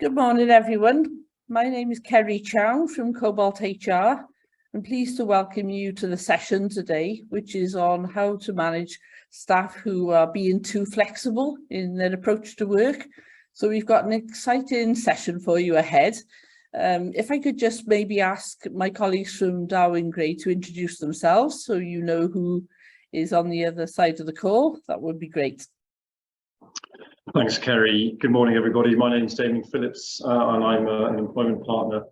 Good morning, everyone. My name is Kerry Chow from Cobalt HR. I'm pleased to welcome you to the session today, which is on how to manage staff who are being too flexible in their approach to work. So we've got an exciting session for you ahead. If I could just maybe ask my colleagues from Darwin Gray to introduce themselves so you know who is on the other side of the call, that would be great. Thanks, Kerry. Good morning, everybody. My name is Damien Phillips, and I'm an employment partner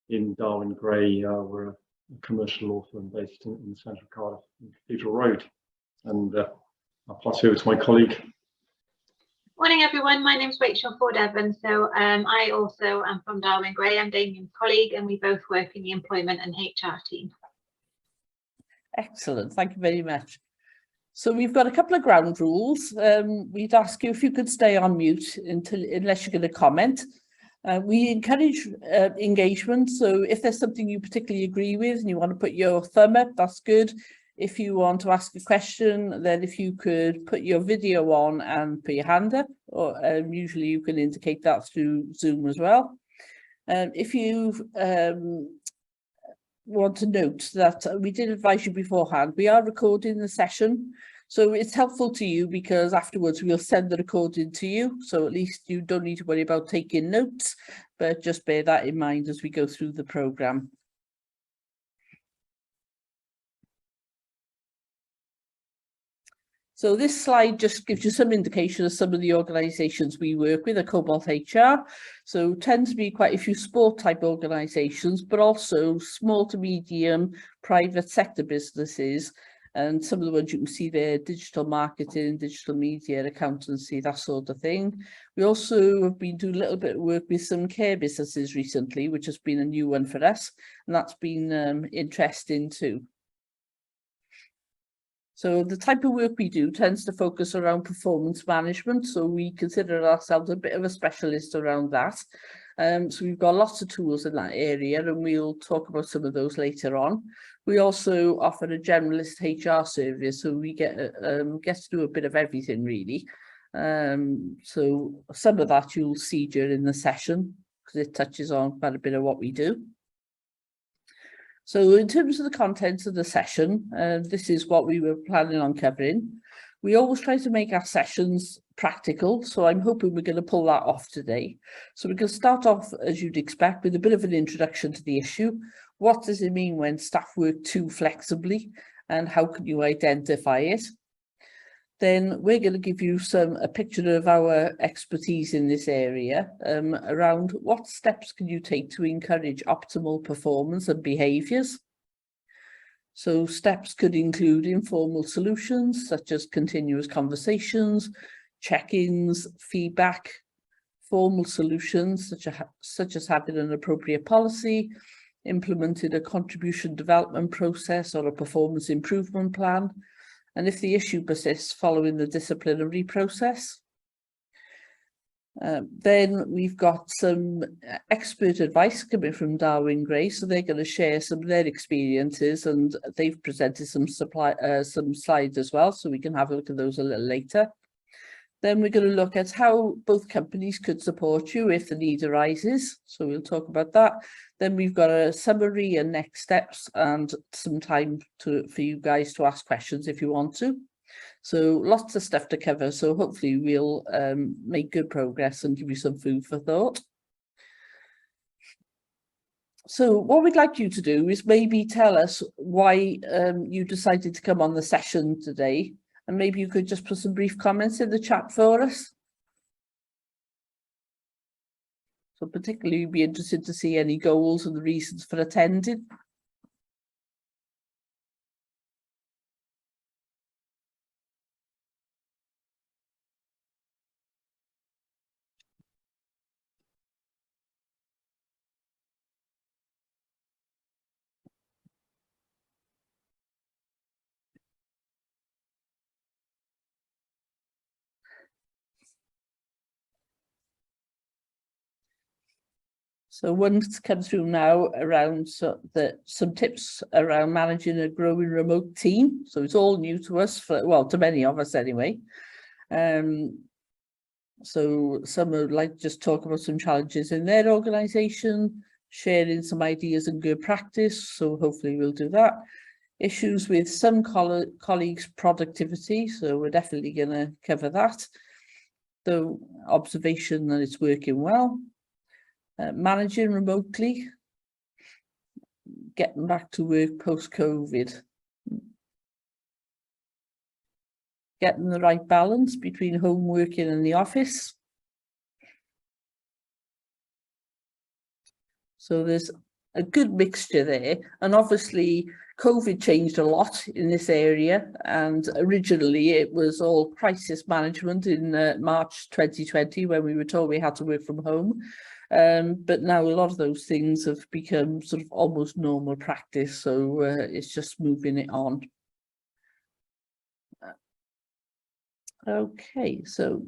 in Darwin Gray. We're a commercial law firm based in central Cardiff, in Cathedral Road. And I'll pass you over to my colleague. Morning, everyone. My name is Rachel Ford-Evans. So I also am from Darwin Gray. I'm Damien's colleague, and we both work in the employment and HR team. Excellent. Thank you very much. So we've got a couple of ground rules. We'd ask you if you could stay on mute unless you're going to comment. We encourage engagement. So if there's something you particularly agree with and you want to put your thumb up, that's good. If you want to ask a question, then if you could put your video on and put your hand up, or usually you can indicate that through Zoom as well. If you want to note that we did advise you beforehand, we are recording the session, so it's helpful to you because afterwards we'll send the recording to you, so at least you don't need to worry about taking notes, but just bear that in mind as we go through the programme. So this slide just gives you some indication of some of the organisations we work with at Cobalt HR. So tend to be quite a few sport type organisations, but also small to medium private sector businesses. And some of the ones you can see there, digital marketing, digital media, accountancy, that sort of thing. We also have been doing a little bit of work with some care businesses recently, which has been a new one for us. And that's been interesting too. So the type of work we do tends to focus around performance management. So we consider ourselves a bit of a specialist around that. So we've got lots of tools in that area and we'll talk about some of those later on. We also offer a generalist HR service, so we get to do a bit of everything really. So some of that you'll see during the session because it touches on quite a bit of what we do. So in terms of the contents of the session, this is what we were planning on covering. We always try to make our sessions practical, so I'm hoping we're going to pull that off today. So we're going to start off, as you'd expect, with a bit of an introduction to the issue. What does it mean when staff work too flexibly, and how can you identify it? Then we're going to give you a picture of our expertise in this area around what steps can you take to encourage optimal performance and behaviours. So steps could include informal solutions such as continuous conversations, check-ins, feedback, formal solutions such as having an appropriate policy, implemented a contribution development process or a performance improvement plan, and if the issue persists, following the disciplinary process. Then we've got some expert advice coming from Darwin Gray, so they're going to share some of their experiences, and they've presented some slides as well, so we can have a look at those a little later. Then we're going to look at how both companies could support you if the need arises, so we'll talk about that. Then we've got a summary and next steps and some time for you guys to ask questions if you want to. So lots of stuff to cover, so hopefully we'll make good progress and give you some food for thought. So what we'd like you to do is maybe tell us why you decided to come on the session today, and maybe you could just put some brief comments in the chat for us. So particularly be interested to see any goals and the reasons for attending. So one comes through now around some tips around managing a growing remote team. So it's all new to us, to many of us anyway. So some would like to just talk about some challenges in their organisation, sharing some ideas and good practice. So hopefully we'll do that. Issues with some colleagues' productivity. So we're definitely going to cover that. The observation that it's working well. Managing remotely. Getting back to work post-COVID. Getting the right balance between home working and the office. So there's a good mixture there. And obviously COVID changed a lot in this area. And originally it was all crisis management in March 2020 when we were told we had to work from home. But now a lot of those things have become sort of almost normal practice. So it's just moving it on. Okay, so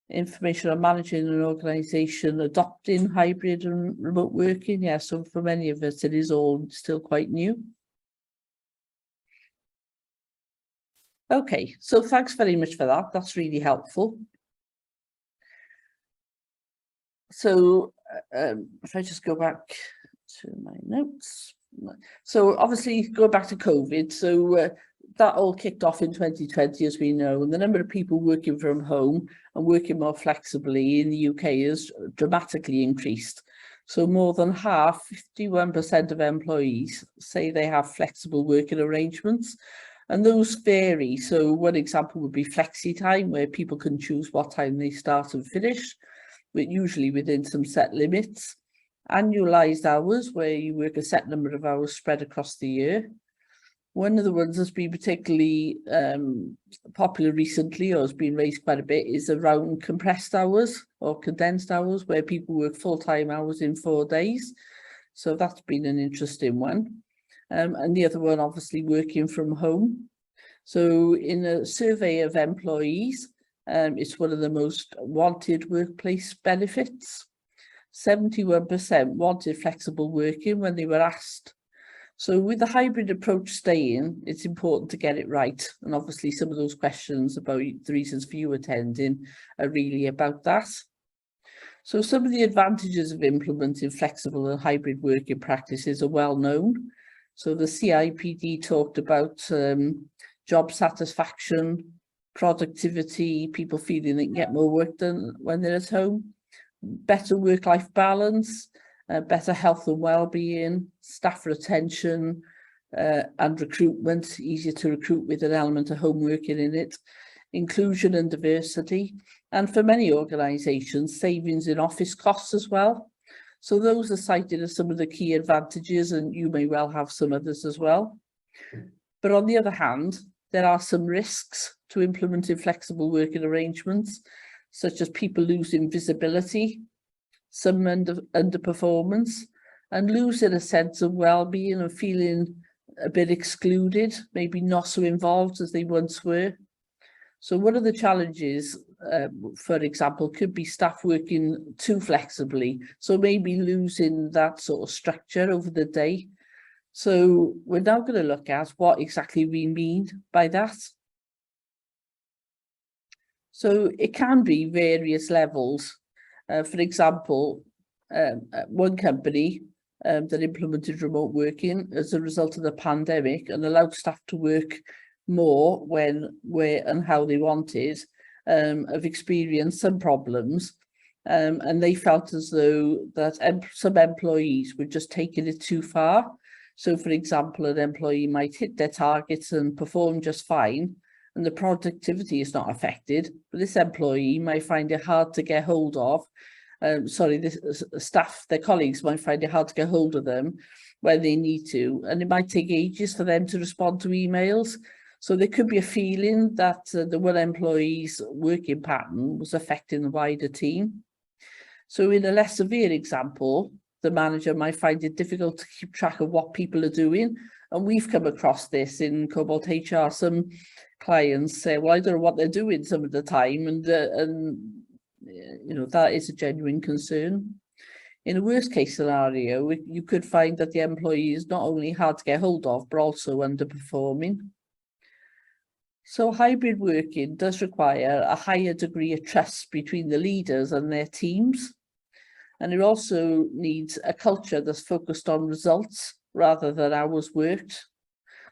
information on managing an organisation, adopting hybrid and remote working. Yeah, so for many of us, it is all still quite new. Okay, so thanks very much for that. That's really helpful. So if I just go back to my notes. So obviously going back to COVID, so that all kicked off in 2020, as we know, and the number of people working from home and working more flexibly in the UK has dramatically increased. So more than half, 51% of employees say they have flexible working arrangements, and those vary. So one example would be flexi time, where people can choose what time they start and finish, but usually within some set limits. Annualized hours, where you work a set number of hours spread across the year. One of the ones that's been particularly popular recently, or has been raised quite a bit, is around compressed hours or condensed hours, where people work full-time hours in 4 days. So that's been an interesting one. And the other one, obviously, working from home. So in a survey of employees, it's one of the most wanted workplace benefits. 71% wanted flexible working when they were asked. So with the hybrid approach staying, it's important to get it right. And obviously some of those questions about the reasons for you attending are really about that. So some of the advantages of implementing flexible and hybrid working practices are well known. So the CIPD talked about job satisfaction, productivity, people feeling they can get more work done when they're at home, better work-life balance, better health and well-being, staff retention, and recruitment, easier to recruit with an element of home working in it, inclusion and diversity, and for many organisations, savings in office costs as well. So those are cited as some of the key advantages, and you may well have some others as well. But on the other hand, there are some risks to implementing flexible working arrangements, such as people losing visibility, some underperformance, and losing a sense of well-being and feeling a bit excluded, maybe not so involved as they once were. So one of the challenges, for example, could be staff working too flexibly, so maybe losing that sort of structure over the day. So we're now going to look at what exactly we mean by that. So it can be various levels. For example, one company that implemented remote working as a result of the pandemic and allowed staff to work more when, where and how they wanted, have experienced some problems. And they felt as though that some employees were just taking it too far. So, for example, an employee might hit their targets and perform just fine, and the productivity is not affected, but this employee might find it hard to get hold of. This staff, their colleagues might find it hard to get hold of them when they need to, and it might take ages for them to respond to emails. So there could be a feeling that the one employee's working pattern was affecting the wider team. So in a less severe example, the manager might find it difficult to keep track of what people are doing. And we've come across this in Cobalt HR. Some clients say, well, I don't know what they're doing some of the time. And you know, that is a genuine concern. In a worst case scenario, you could find that the employee is not only hard to get hold of, but also underperforming. So hybrid working does require a higher degree of trust between the leaders and their teams. And it also needs a culture that's focused on results rather than hours worked.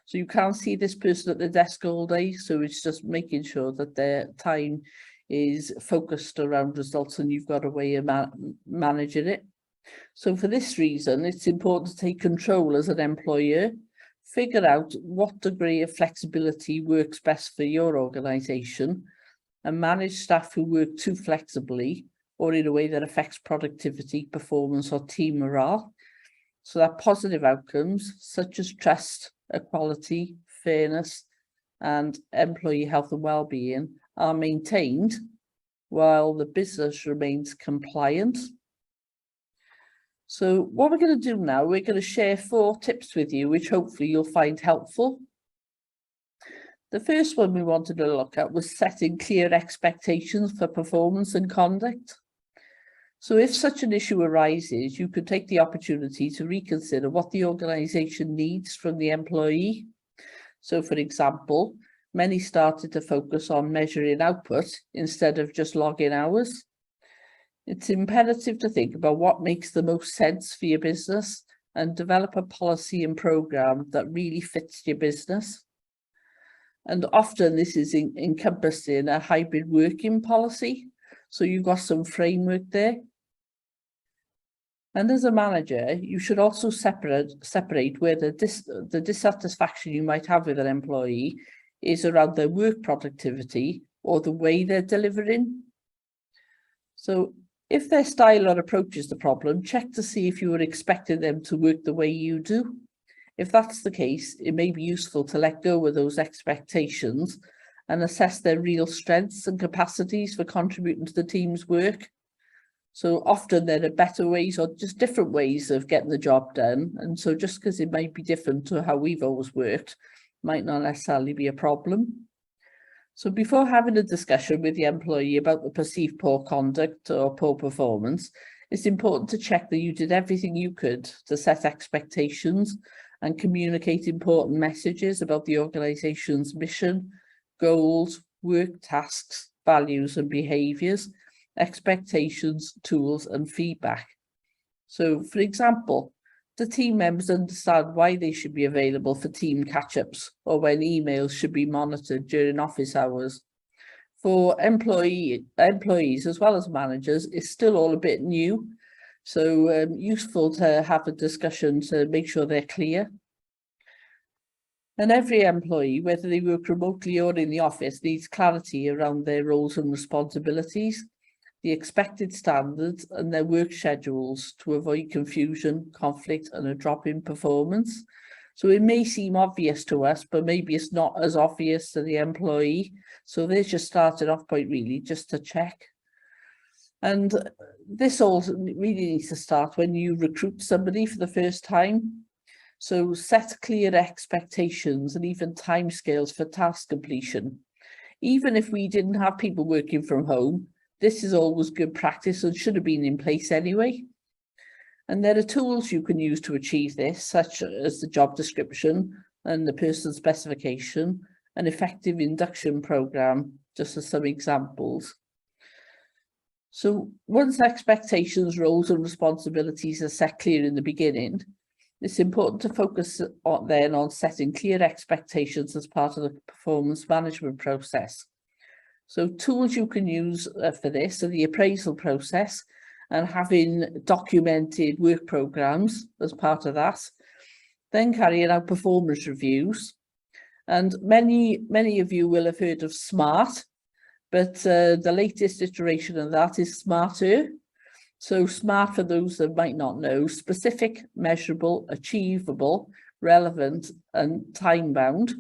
So you can't see this person at the desk all day. So it's just making sure that their time is focused around results and you've got a way of managing it. So for this reason, it's important to take control as an employer, figure out what degree of flexibility works best for your organisation, and manage staff who work too flexibly or in a way that affects productivity, performance, or team morale, so that positive outcomes such as trust, equality, fairness, and employee health and well-being are maintained while the business remains compliant. So what we're going to do now, we're going to share 4 tips with you, which hopefully you'll find helpful. The first one we wanted to look at was setting clear expectations for performance and conduct. So if such an issue arises, you could take the opportunity to reconsider what the organisation needs from the employee. So for example, many started to focus on measuring output instead of just logging hours. It's imperative to think about what makes the most sense for your business and develop a policy and programme that really fits your business. And often this is encompassed in a hybrid working policy. So you've got some framework there. And as a manager, you should also separate where the dissatisfaction you might have with an employee is around their work productivity or the way they're delivering. So if their style or approach is the problem, check to see if you were expecting them to work the way you do. If that's the case, it may be useful to let go of those expectations and assess their real strengths and capacities for contributing to the team's work. So often there are better ways or just different ways of getting the job done. And so just because it might be different to how we've always worked, might not necessarily be a problem. So before having a discussion with the employee about the perceived poor conduct or poor performance, it's important to check that you did everything you could to set expectations and communicate important messages about the organisation's mission, goals, work tasks, values and behaviours, expectations, tools and feedback. So for example, the team members understand why they should be available for team catch-ups or when emails should be monitored during office hours. For employees as well as managers, it's still all a bit new. So useful to have a discussion to make sure they're clear. And every employee, whether they work remotely or in the office, needs clarity around their roles and responsibilities, the expected standards and their work schedules to avoid confusion, conflict and a drop in performance. So it may seem obvious to us, but maybe it's not as obvious to the employee. So there's just starting off point really, just to check. And this all really needs to start when you recruit somebody for the first time. So set clear expectations and even timescales for task completion. Even if we didn't have people working from home, this is always good practice and should have been in place anyway. And there are tools you can use to achieve this, such as the job description and the person specification, an effective induction programme, just as some examples. So once expectations, roles and responsibilities are set clear in the beginning, it's important to focus then on setting clear expectations as part of the performance management process. So tools you can use for this are the appraisal process and having documented work programs as part of that, then carrying out performance reviews. And many of you will have heard of SMART, but the latest iteration of that is SMARTer. So SMART, for those that might not know, specific, measurable, achievable, relevant and time-bound.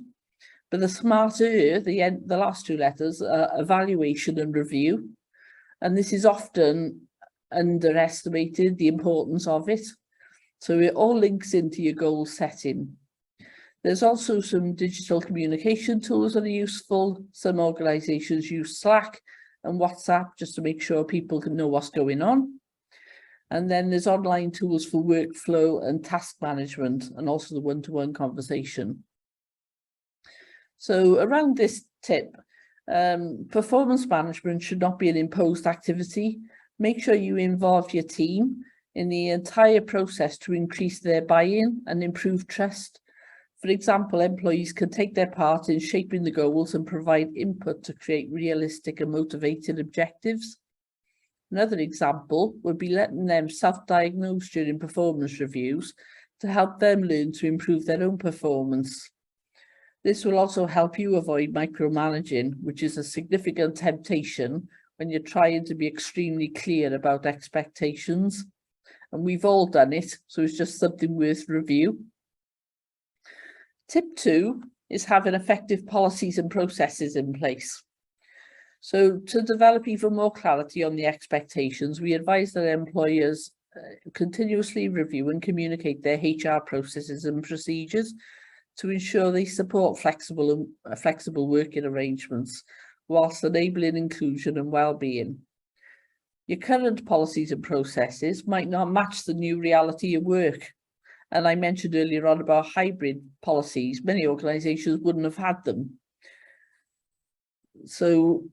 But the SMARTer, the last 2 letters, are evaluation and review. And this is often underestimated, the importance of it. So it all links into your goal setting. There's also some digital communication tools that are useful. Some organisations use Slack and WhatsApp just to make sure people can know what's going on. And then there's online tools for workflow and task management and also the one-to-one conversation. So around this tip, performance management should not be an imposed activity. Make sure you involve your team in the entire process to increase their buy-in and improve trust. For example, employees can take their part in shaping the goals and provide input to create realistic and motivated objectives. Another example would be letting them self-diagnose during performance reviews to help them learn to improve their own performance. This will also help you avoid micromanaging, which is a significant temptation when you're trying to be extremely clear about expectations. And we've all done it, so it's just something worth review. Tip 2 is having effective policies and processes in place. So to develop even more clarity on the expectations, we advise that employers continuously review and communicate their HR processes and procedures to ensure they support flexible working arrangements whilst enabling inclusion and well-being. Your current policies and processes might not match the new reality of work. And I mentioned earlier on about hybrid policies. Many organisations wouldn't have had them. So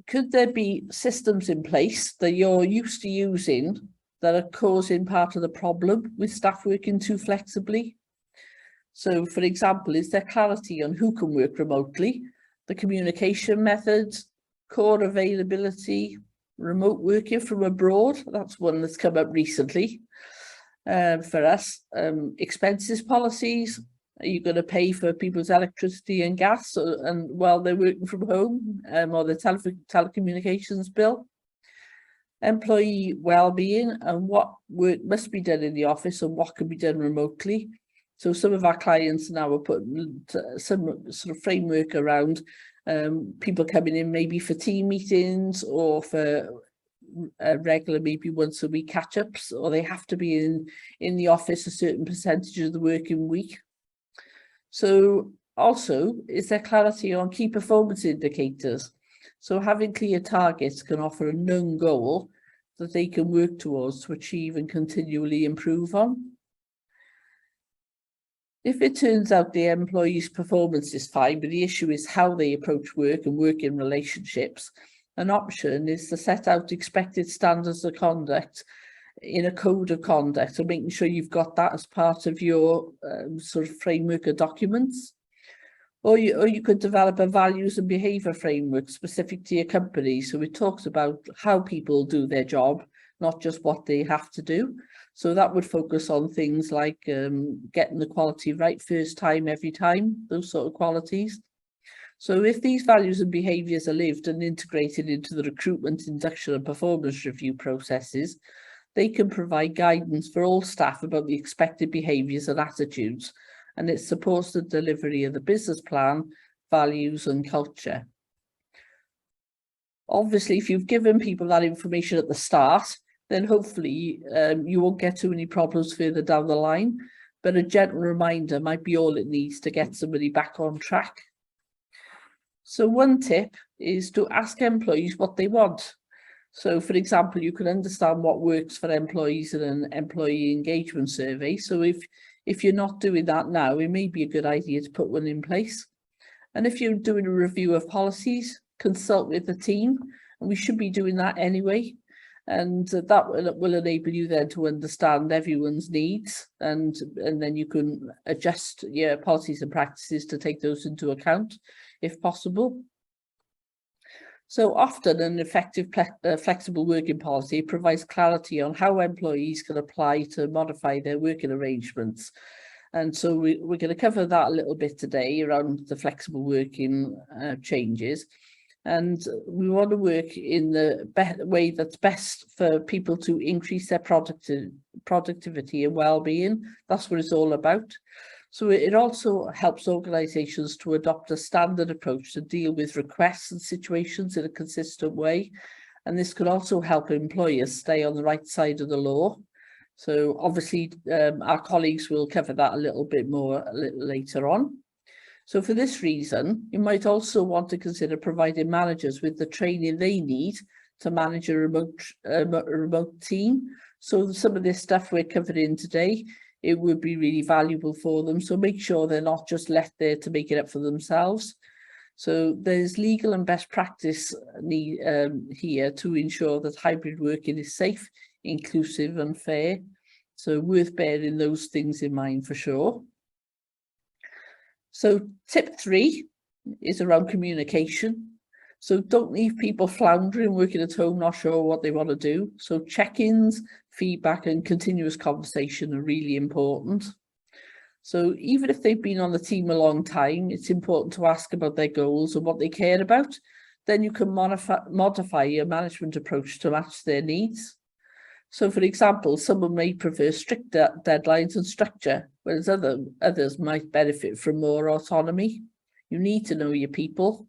could there be systems in place that you're used to using that are causing part of the problem with staff working too flexibly? So, for example, is there clarity on who can work remotely, the communication methods, core availability, remote working from abroad? That's one that's come up recently. For us, expenses policies. Are you going to pay for people's electricity and gas and while they're working from home, or the telecommunications bill? Employee well-being and what work must be done in the office and what can be done remotely. So some of our clients now are putting some sort of framework around people coming in maybe for team meetings or for regular, maybe once a week catch-ups, or they have to be in the office a certain percentage of the working week. So also, is there clarity on key performance indicators? So having clear targets can offer a known goal that they can work towards to achieve and continually improve on. If it turns out the employee's performance is fine, but the issue is how they approach work and work in relationships, an option is to set out expected standards of conduct in a code of conduct, and making sure you've got that as part of your sort of framework of documents. Or you could develop a values and behaviour framework specific to your company. So it talks about how people do their job, not just what they have to do. So that would focus on things like getting the quality right first time, every time, those sort of qualities. So if these values and behaviours are lived and integrated into the recruitment, induction and performance review processes, they can provide guidance for all staff about the expected behaviours and attitudes, and it supports the delivery of the business plan, values and culture. Obviously, if you've given people that information at the start, then hopefully you won't get too many problems further down the line, but a gentle reminder might be all it needs to get somebody back on track. So one tip is to ask employees what they want. So for example, you can understand what works for employees in an employee engagement survey. So if you're not doing that now, it may be a good idea to put one in place. And if you're doing a review of policies, consult with the team, and we should be doing that anyway. And that will enable you then to understand everyone's needs, and then you can adjust your policies and practices to take those into account if possible. So often an effective flexible working policy provides clarity on how employees can apply to modify their working arrangements. And so we're going to cover that a little bit today around the flexible working changes. And we want to work in the way that's best for people to increase their productivity and well-being. That's what it's all about. So it also helps organisations to adopt a standard approach to deal with requests and situations in a consistent way. And this could also help employers stay on the right side of the law. So obviously our colleagues will cover that a little bit more a little later on. So for this reason, you might also want to consider providing managers with the training they need to manage a remote team. So some of this stuff we're covering today, it would be really valuable for them. So make sure they're not just left there to make it up for themselves. So there's legal and best practice here to ensure that hybrid working is safe, inclusive and fair. So worth bearing those things in mind for sure. So tip 3 is around communication. So don't leave people floundering, working at home, not sure what they want to do. So check-ins, feedback and continuous conversation are really important. So even if they've been on the team a long time, it's important to ask about their goals and what they care about. Then you can modify your management approach to match their needs. So for example, someone may prefer strict deadlines and structure, whereas others might benefit from more autonomy. You need to know your people.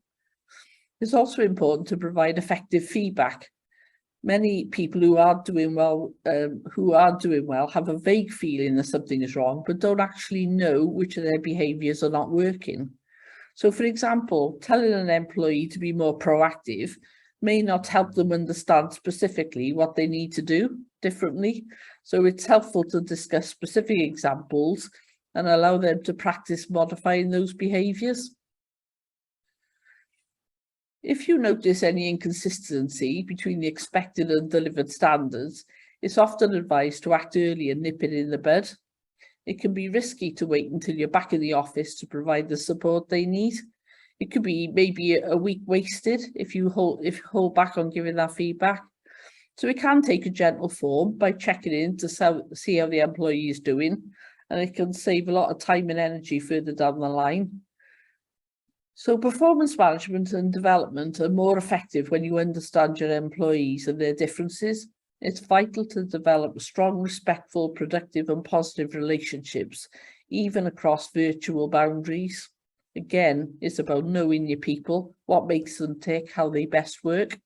It's also important to provide effective feedback. Many people who aren't doing well have a vague feeling that something is wrong, but don't actually know which of their behaviours are not working. So for example, telling an employee to be more proactive may not help them understand specifically what they need to do differently. So it's helpful to discuss specific examples and allow them to practice modifying those behaviours. If you notice any inconsistency between the expected and delivered standards, it's often advised to act early and nip it in the bud. It can be risky to wait until you're back in the office to provide the support they need. It could be maybe a week wasted if you hold back on giving that feedback. So it can take a gentle form by checking in to see how the employee is doing, and it can save a lot of time and energy further down the line. So performance management and development are more effective when you understand your employees and their differences. It's vital to develop strong, respectful, productive and positive relationships, even across virtual boundaries. Again, it's about knowing your people, what makes them tick, how they best work.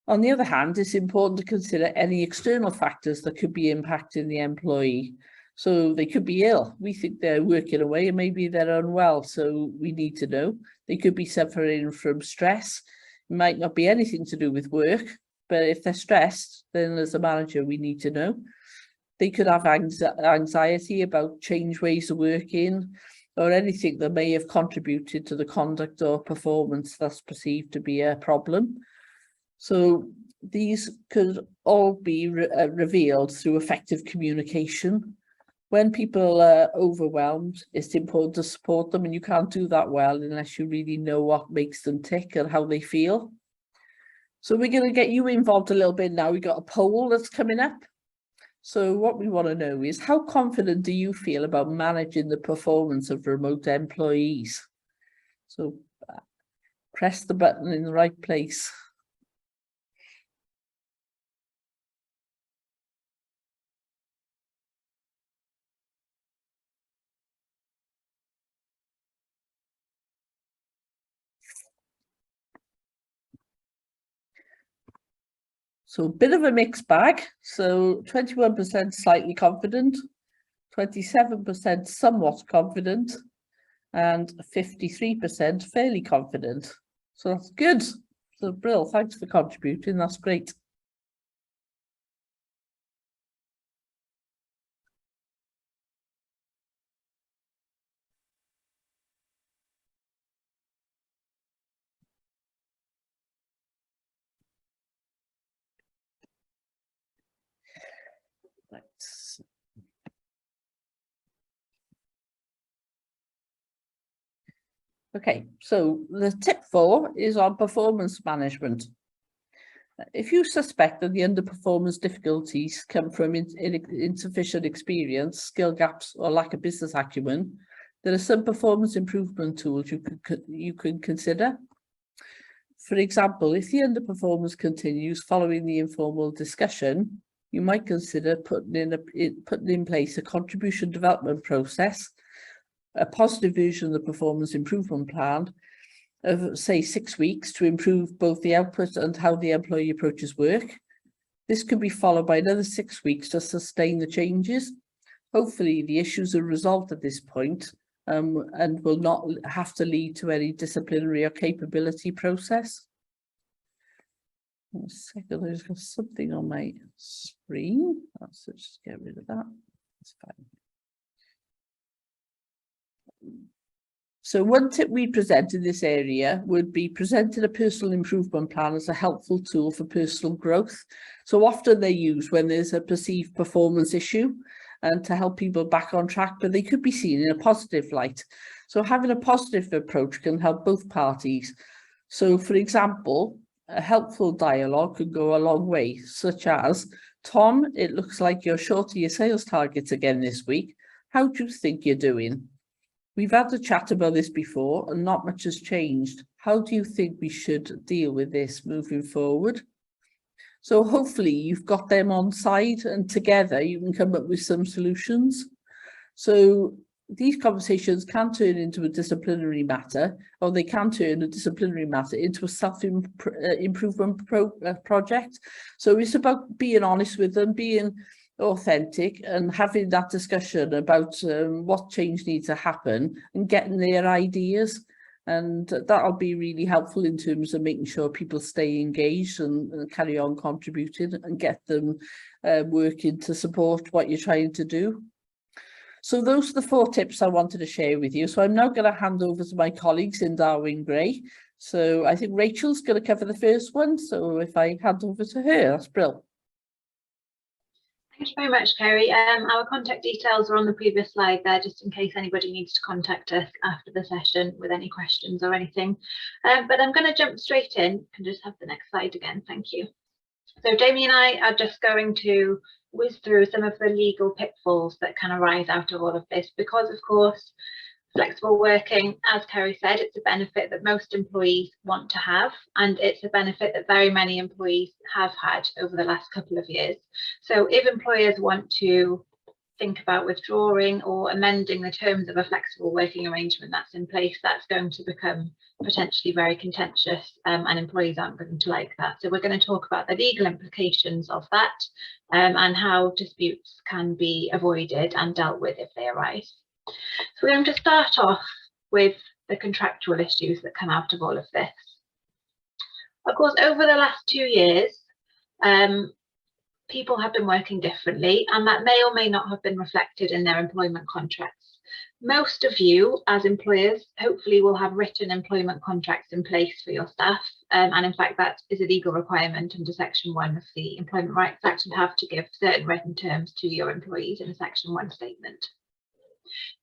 On the other hand, it's important to consider any external factors that could be impacting the employee. So they could be ill. We think they're working away and maybe they're unwell. So we need to know. They could be suffering from stress. It might not be anything to do with work, but if they're stressed, then as a manager, we need to know. They could have anxiety about change ways of working or anything that may have contributed to the conduct or performance that's perceived to be a problem. So these could all be revealed through effective communication. When people are overwhelmed, it's important to support them, and you can't do that well unless you really know what makes them tick and how they feel. So we're going to get you involved a little bit now. We've got a poll that's coming up. So what we want to know is, how confident do you feel about managing the performance of remote employees? So press the button in the right place. So a bit of a mixed bag. So 21% slightly confident, 27% somewhat confident, and 53% fairly confident. So that's good. So Brill, thanks for contributing. That's great. Right. Okay, so the tip 4 is on performance management. If you suspect that the underperformance difficulties come from insufficient experience, skill gaps, or lack of business acumen, there are some performance improvement tools you can consider. For example, if the underperformance continues following the informal discussion, you might consider putting in place a contribution development process, a positive version of the performance improvement plan of, say, 6 weeks to improve both the output and how the employee approaches work. This could be followed by another 6 weeks to sustain the changes. Hopefully the issues are resolved at this point and will not have to lead to any disciplinary or capability process. A second, there's got something on my screen. Let's just get rid of that. That's fine. So one tip we present in this area would be presenting a personal improvement plan as a helpful tool for personal growth. So often they're used when there's a perceived performance issue and to help people back on track, but they could be seen in a positive light. So having a positive approach can help both parties. So for example, a helpful dialogue could go a long way, such as, Tom, it looks like you're short of your sales targets again this week. How do you think you're doing? We've had a chat about this before and not much has changed. How do you think we should deal with this moving forward? So hopefully you've got them on side and together you can come up with some solutions. So these conversations can turn into a disciplinary matter, or they can turn a disciplinary matter into a self-improvement project. So it's about being honest with them, being authentic and having that discussion about what change needs to happen and getting their ideas. And that'll be really helpful in terms of making sure people stay engaged and carry on contributing and get them working to support what you're trying to do. So those are the 4 tips I wanted to share with you. So I'm now going to hand over to my colleagues in Darwin Gray. So I think Rachel's going to cover the first one. So if I hand over to her, that's brilliant. Thank you very much, Kerry. Our contact details are on the previous slide there, just in case anybody needs to contact us after the session with any questions or anything. But I'm going to jump straight in and just have the next slide again. Thank you. So Damien and I are just going to whiz through some of the legal pitfalls that can arise out of all of this, because of course flexible working, as Kerry said, it's a benefit that most employees want to have, and it's a benefit that very many employees have had over the last couple of years. So if employers want to think about withdrawing or amending the terms of a flexible working arrangement that's in place, that's going to become potentially very contentious, and employees aren't going to like that. So we're going to talk about the legal implications of that, and how disputes can be avoided and dealt with if they arise. So we're going to start off with the contractual issues that come out of all of this. Of course, over the last 2 years, people have been working differently, and that may or may not have been reflected in their employment contracts. Most of you as employers hopefully will have written employment contracts in place for your staff, and in fact that is a legal requirement under Section 1 of the Employment Rights Act. You have to give certain written terms to your employees in a Section 1 statement.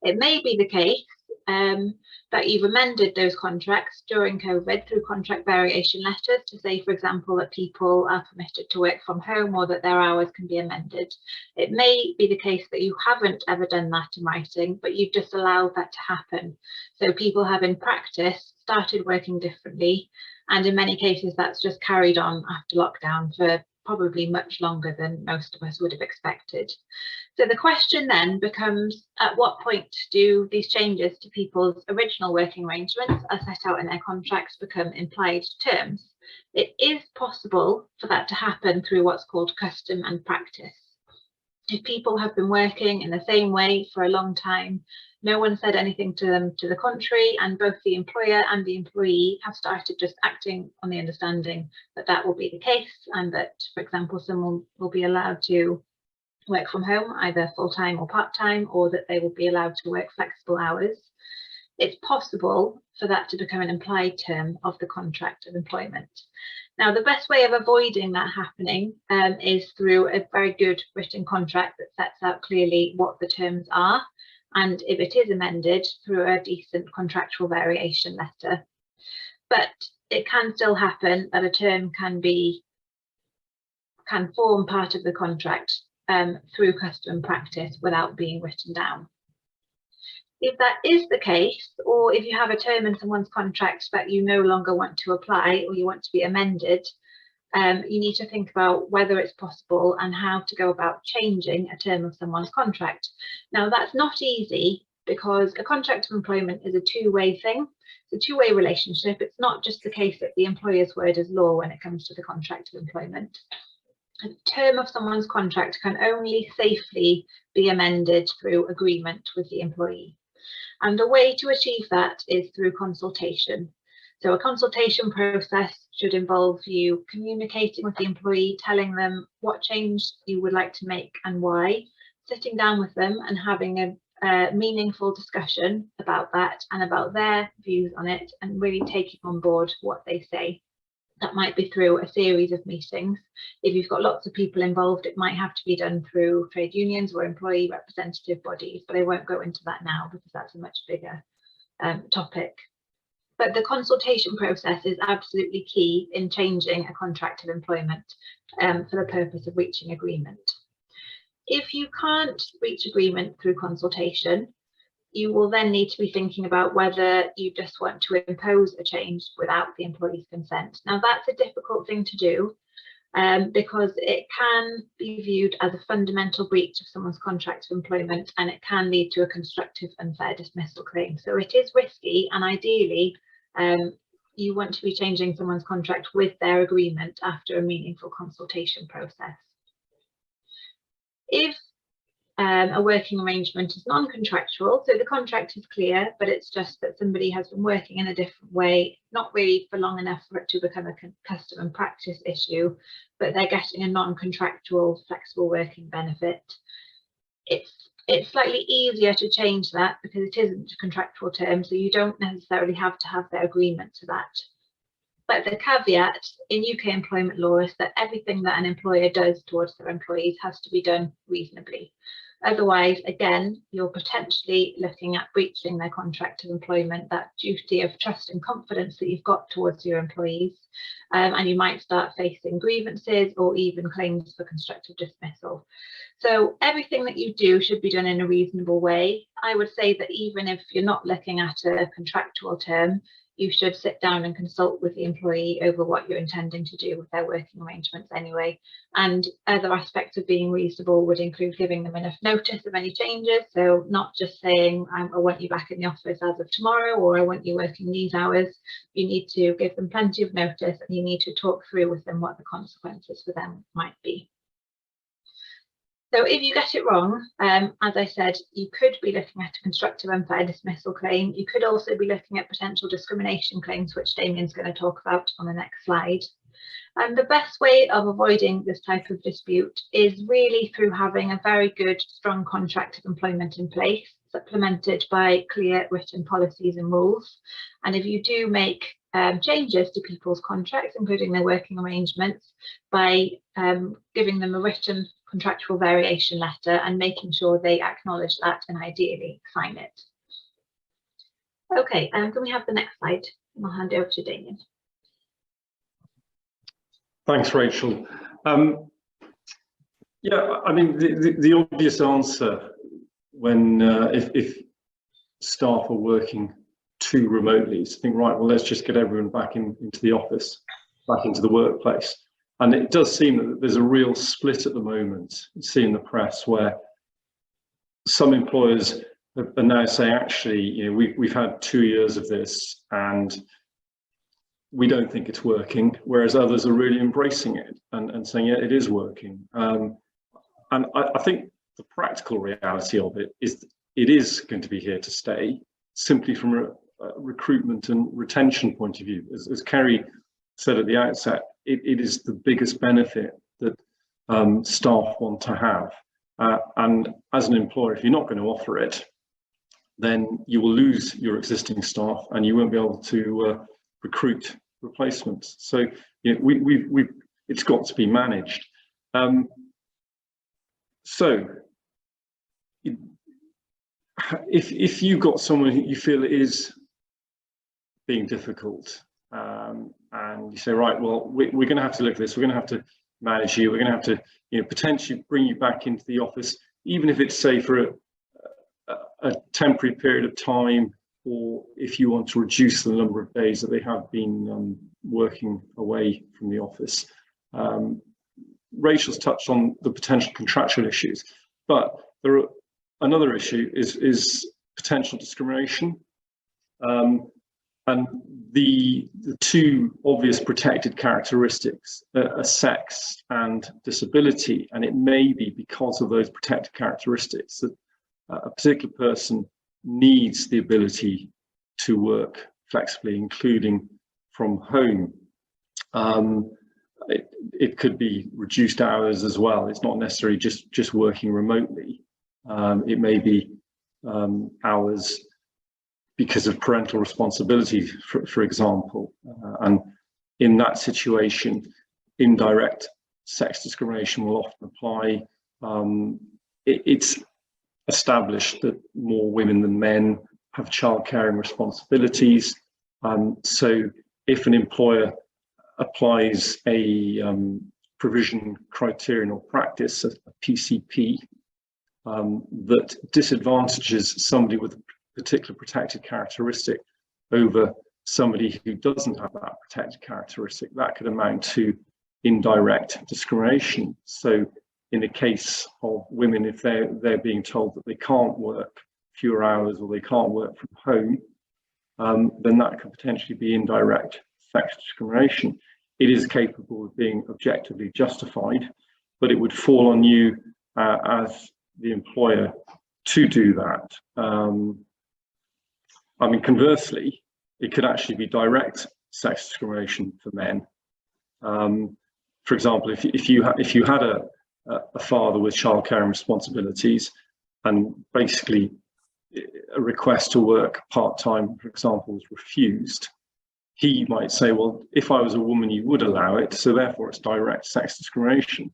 It may be the case that you've amended those contracts during COVID through contract variation letters to say, for example, that people are permitted to work from home or that their hours can be amended. It may be the case that you haven't ever done that in writing, but you've just allowed that to happen. So people have in practice started working differently, and in many cases that's just carried on after lockdown for probably much longer than most of us would have expected. So the question then becomes, at what point do these changes to people's original working arrangements as set out in their contracts become implied terms? It is possible for that to happen through what's called custom and practice. If people have been working in the same way for a long time, no one said anything to them to the contrary, and both the employer and the employee have started just acting on the understanding that that will be the case, and that, for example, someone will be allowed to work from home, either full-time or part-time, or that they will be allowed to work flexible hours. It's possible for that to become an implied term of the contract of employment. Now, the best way of avoiding that happening is through a very good written contract that sets out clearly what the terms are, and if it is amended, through a decent contractual variation letter. But it can still happen that a term can form part of the contract through custom and practice without being written down. If that is the case, or if you have a term in someone's contract that you no longer want to apply or you want to be amended, you need to think about whether it's possible and how to go about changing a term of someone's contract. Now, that's not easy because a contract of employment is a two-way thing. It's a two-way relationship. It's not just the case that the employer's word is law when it comes to the contract of employment. A term of someone's contract can only safely be amended through agreement with the employee. And the way to achieve that is through consultation. So a consultation process should involve you communicating with the employee, telling them what change you would like to make and why, sitting down with them and having meaningful discussion about that and about their views on it, and really taking on board what they say. That might be through a series of meetings. If you've got lots of people involved, it might have to be done through trade unions or employee representative bodies, but I won't go into that now because that's a much bigger topic. But the consultation process is absolutely key in changing a contract of employment for the purpose of reaching agreement. If you can't reach agreement through consultation, you will then need to be thinking about whether you just want to impose a change without the employee's consent. Now, that's a difficult thing to do because it can be viewed as a fundamental breach of someone's contract of employment, and it can lead to a constructive unfair dismissal claim. So it is risky, and ideally you want to be changing someone's contract with their agreement after a meaningful consultation process. If a working arrangement is non-contractual, so the contract is clear, but it's just that somebody has been working in a different way, not really for long enough for it to become a custom and practice issue, but they're getting a non-contractual flexible working benefit. It's slightly easier to change that because it isn't a contractual term, so you don't necessarily have to have their agreement to that. But the caveat in UK employment law is that everything that an employer does towards their employees has to be done reasonably. Otherwise, again, you're potentially looking at breaching their contract of employment, that duty of trust and confidence that you've got towards your employees, and you might start facing grievances or even claims for constructive dismissal. So everything that you do should be done in a reasonable way. I would say that even if you're not looking at a contractual term, you should sit down and consult with the employee over what you're intending to do with their working arrangements anyway. And other aspects of being reasonable would include giving them enough notice of any changes. So not just saying, I want you back in the office as of tomorrow, or I want you working these hours. You need to give them plenty of notice, and you need to talk through with them what the consequences for them might be. So if you get it wrong, as I said, you could be looking at a constructive unfair dismissal claim. You could also be looking at potential discrimination claims, which Damien's going to talk about on the next slide. And the best way of avoiding this type of dispute is really through having a very good, strong contract of employment in place, supplemented by clear written policies and rules. And if you do make changes to people's contracts, including their working arrangements, by giving them a written contractual variation letter and making sure they acknowledge that and ideally sign it. Okay, can we have the next slide? And I'll hand over to Damien. Thanks, Rachel. Yeah, I mean, the obvious answer when if staff are working too remotely is to think, right, well, let's just get everyone back into the office, back into the workplace. And it does seem that there's a real split at the moment. You see in the press where some employers are now saying, actually, you know, we've had 2 years of this and we don't think it's working, whereas others are really embracing it and saying, yeah, it is working. And I think the practical reality of it is going to be here to stay, simply from a recruitment and retention point of view. As Kerry said at the outset, it is the biggest benefit that staff want to have. And as an employer, if you're not going to offer it, then you will lose your existing staff and you won't be able to recruit replacements. So you know, it's got to be managed. So if you've got someone who you feel is being difficult, and you say, right, well, we're going to have to look at this. We're going to have to manage you. We're going to have to, you know, potentially bring you back into the office, even if it's, say, for a temporary period of time, or if you want to reduce the number of days that they have been working away from the office. Rachel's touched on the potential contractual issues, but another issue is potential discrimination. And the two obvious protected characteristics are sex and disability, and it may be because of those protected characteristics that a particular person needs the ability to work flexibly, including from home. It could be reduced hours as well. It's not necessarily just working remotely. It may be hours because of parental responsibility, for example. And in that situation, indirect sex discrimination will often apply. It's established that more women than men have childcaring responsibilities. So if an employer applies a provision, criterion or practice, a PCP, that disadvantages somebody with a particular protected characteristic over somebody who doesn't have that protected characteristic, that could amount to indirect discrimination. So in the case of women, if they're being told that they can't work fewer hours or they can't work from home, then that could potentially be indirect sex discrimination. It is capable of being objectively justified, but it would fall on you as the employer to do that. I mean, conversely, it could actually be direct sex discrimination for men. For example, if you had a father with childcare responsibilities, and basically a request to work part-time, for example, was refused, he might say, well, if I was a woman, you would allow it, so therefore it's direct sex discrimination.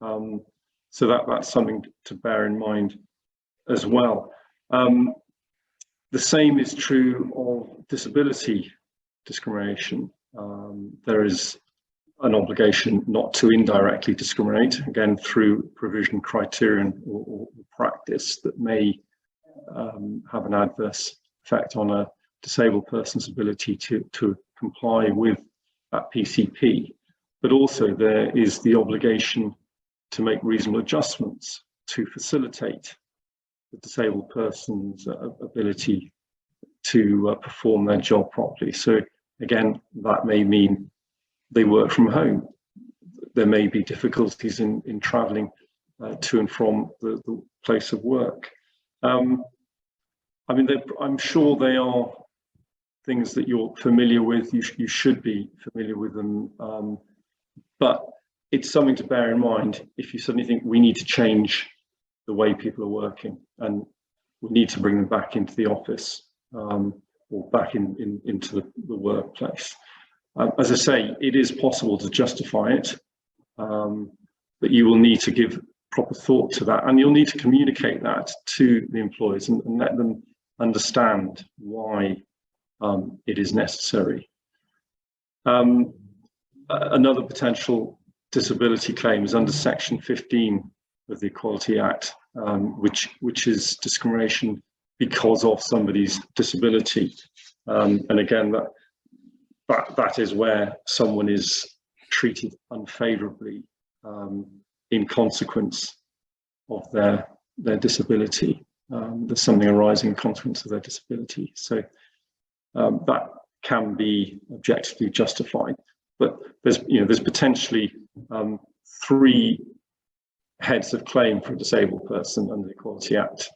So that's something to bear in mind as well. The same is true of disability discrimination. There is an obligation not to indirectly discriminate, again, through provision, criterion or practice that may have an adverse effect on a disabled person's ability to comply with that PCP. But also there is the obligation to make reasonable adjustments to facilitate the disabled person's ability to perform their job properly. So again, that may mean they work from home. There may be difficulties in travelling to and from the place of work. I mean, I'm sure they are things that you're familiar with. You should be familiar with them, but it's something to bear in mind if you suddenly think we need to change the way people are working and we need to bring them back into the office or back into the workplace. As I say, it is possible to justify it, but you will need to give proper thought to that, and you'll need to communicate that to the employees and let them understand why it is necessary. Another potential disability claim is under Section 15 of the Equality Act, which is discrimination because of somebody's disability. And again, that is where someone is treated unfavourably in consequence of their disability. There's something arising in consequence of their disability. So that can be objectively justified. But there's potentially 3 heads of claim for a disabled person under the Equality Act,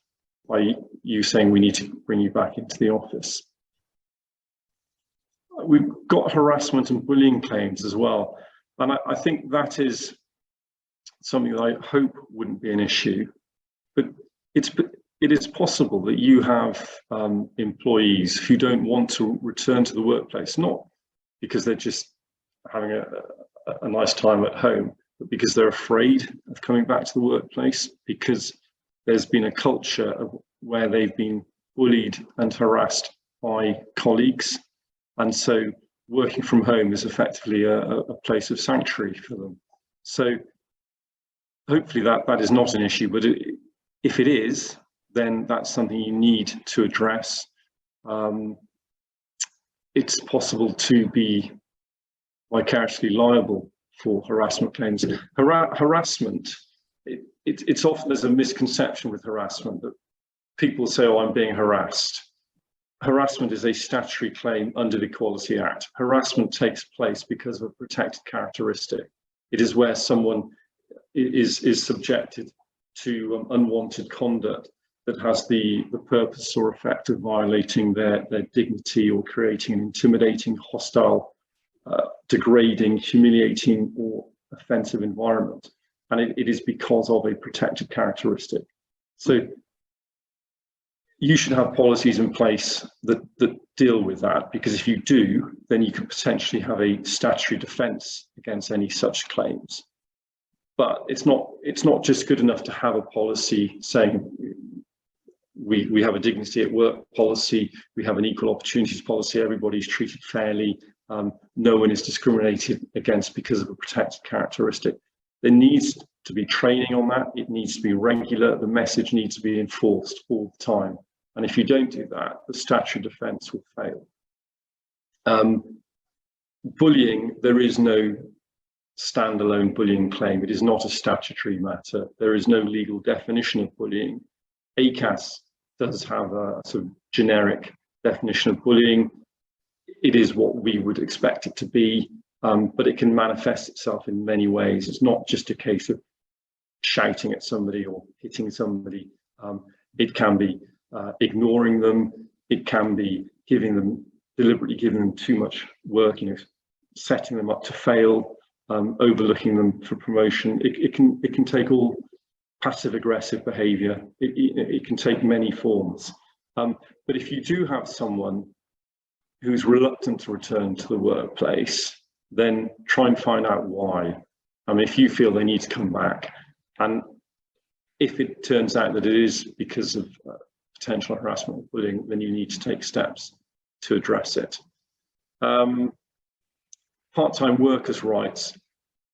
by you saying we need to bring you back into the office. We've got harassment and bullying claims as well, and I think that is something that I hope wouldn't be an issue. But it is possible that you have employees who don't want to return to the workplace, not because they're just having a nice time at home, but because they're afraid of coming back to the workplace, because there's been a culture of where they've been bullied and harassed by colleagues. And so working from home is effectively a place of sanctuary for them. So hopefully that is not an issue, but if it is, then that's something you need to address. It's possible to be vicariously liable for harassment claims. Harassment, it's often, there's a misconception with harassment that people say, oh, I'm being harassed. Harassment is a statutory claim under the Equality Act. Harassment takes place because of a protected characteristic. It is where someone is subjected to unwanted conduct that has the purpose or effect of violating their dignity or creating an intimidating, hostile, degrading, humiliating or offensive environment. And it is because of a protected characteristic. So you should have policies in place that deal with that, because if you do, then you could potentially have a statutory defence against any such claims. But it's not just good enough to have a policy saying we have a dignity at work policy, we have an equal opportunities policy, everybody's treated fairly, no one is discriminated against because of a protected characteristic. There needs to be training on that, it needs to be regular, the message needs to be enforced all the time. And if you don't do that, the statutory defence will fail. Bullying, there is no standalone bullying claim. It is not a statutory matter. There is no legal definition of bullying. ACAS does have a sort of generic definition of bullying. It is what we would expect it to be, but it can manifest itself in many ways. It's not just a case of shouting at somebody or hitting somebody. It can be ignoring them. It can be deliberately giving them too much work, setting them up to fail. Overlooking them for promotion. It can take all passive aggressive behaviour. It can take many forms. But if you do have someone who's reluctant to return to the workplace, then try and find out why. I mean, if you feel they need to come back, and if it turns out that it is because of potential harassment or bullying, then you need to take steps to address it. Part-time workers' rights.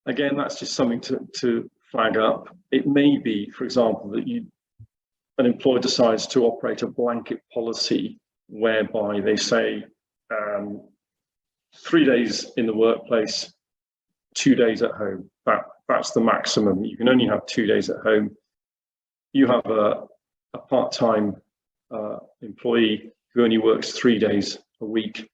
Again, that's just something to flag up. It may be, for example, that an employer decides to operate a blanket policy whereby they say 3 days in the workplace, 2 days at home. That's the maximum. You can only have 2 days at home. You have a part-time employee who only works 3 days a week.